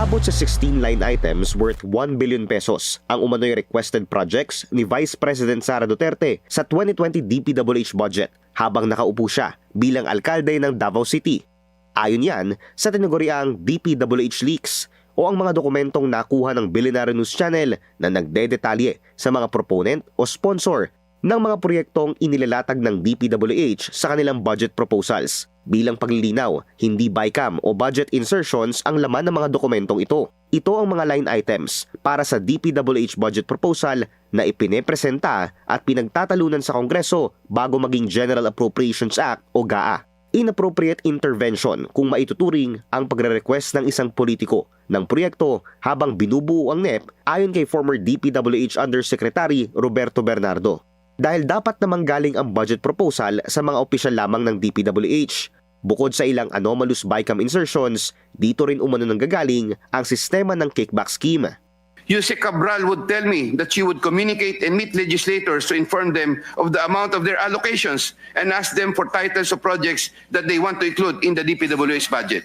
Umabot sa 16 line items worth 1 billion pesos ang umano'y requested projects ni Vice President Sara Duterte sa 2020 DPWH budget habang nakaupo siya bilang alkalde ng Davao City. Ayon yan sa tinaguriang DPWH leaks o ang mga dokumentong nakuha ng Billionaire News Channel na nagdedetalye sa mga proponent o sponsor ng mga proyektong inilalatag ng DPWH sa kanilang budget proposals. Bilang paglilinaw, hindi BICAM o budget insertions ang laman ng mga dokumentong ito. Ito ang mga line items para sa DPWH budget proposal na ipinepresenta at pinagtatalunan sa Kongreso bago maging General Appropriations Act o GAA. Inappropriate intervention kung maituturing ang pagre-request ng isang politiko ng proyekto habang binubuo ang NEP ayon kay former DPWH Undersecretary Roberto Bernardo. Dahil dapat namang galing ang budget proposal sa mga opisyal lamang ng DPWH. Bukod sa ilang anomalous BICAM insertions, dito rin umano nanggagaling ang sistema ng kickback scheme. Yusek Cabral would tell me that she would communicate and meet legislators to inform them of the amount of their allocations and ask them for titles of projects that they want to include in the DPWH budget.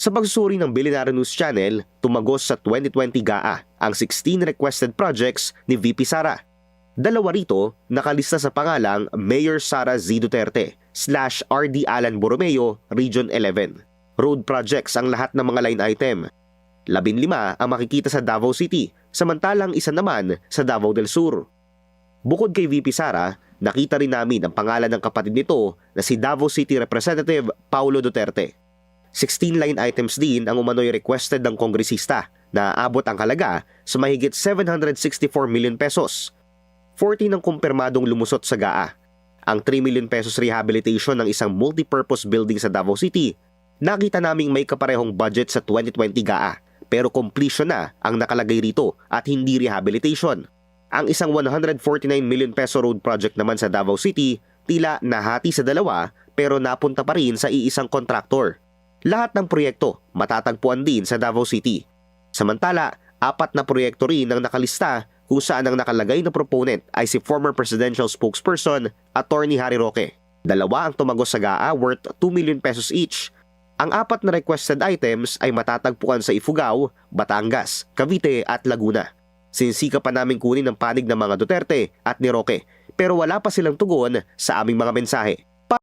Sa pagsusuri ng Billionaire News Channel, tumagos sa 2020 GAA ang 16 requested projects ni VP Sara. Dalawa rito nakalista sa pangalang Mayor Sara Z. Duterte / RD Alan Borromeo, Region 11. Road projects ang lahat ng mga line item. 15 ang makikita sa Davao City, samantalang isa naman sa Davao del Sur. Bukod kay VP Sara, nakita rin namin ang pangalan ng kapatid nito na si Davao City Representative Paulo Duterte. 16 line items din ang umano'y requested ng kongresista na aabot ang halaga sa mahigit 764 million pesos. 40 ng kumpirmadong lumusot sa GAA. Ang 3 million pesos rehabilitation ng isang multipurpose building sa Davao City, nakita naming may kaparehong budget sa 2020 GAA pero completion na ang nakalagay rito at hindi rehabilitation. Ang isang 149 million peso road project naman sa Davao City, tila nahati sa dalawa pero napunta pa rin sa iisang kontraktor. Lahat ng proyekto matatagpuan din sa Davao City. Samantala, 4 na proyekto rin ang nakalista kung saan ang nakalagay na proponent ay si former presidential spokesperson, Attorney Harry Roque. 2 ang tumagos sa GAA worth 2 million pesos each. Ang 4 na requested items ay matatagpuan sa Ifugao, Batangas, Cavite at Laguna. Sinisika pa namin kunin ang panig ng mga Duterte at ni Roque pero wala pa silang tugon sa aming mga mensahe.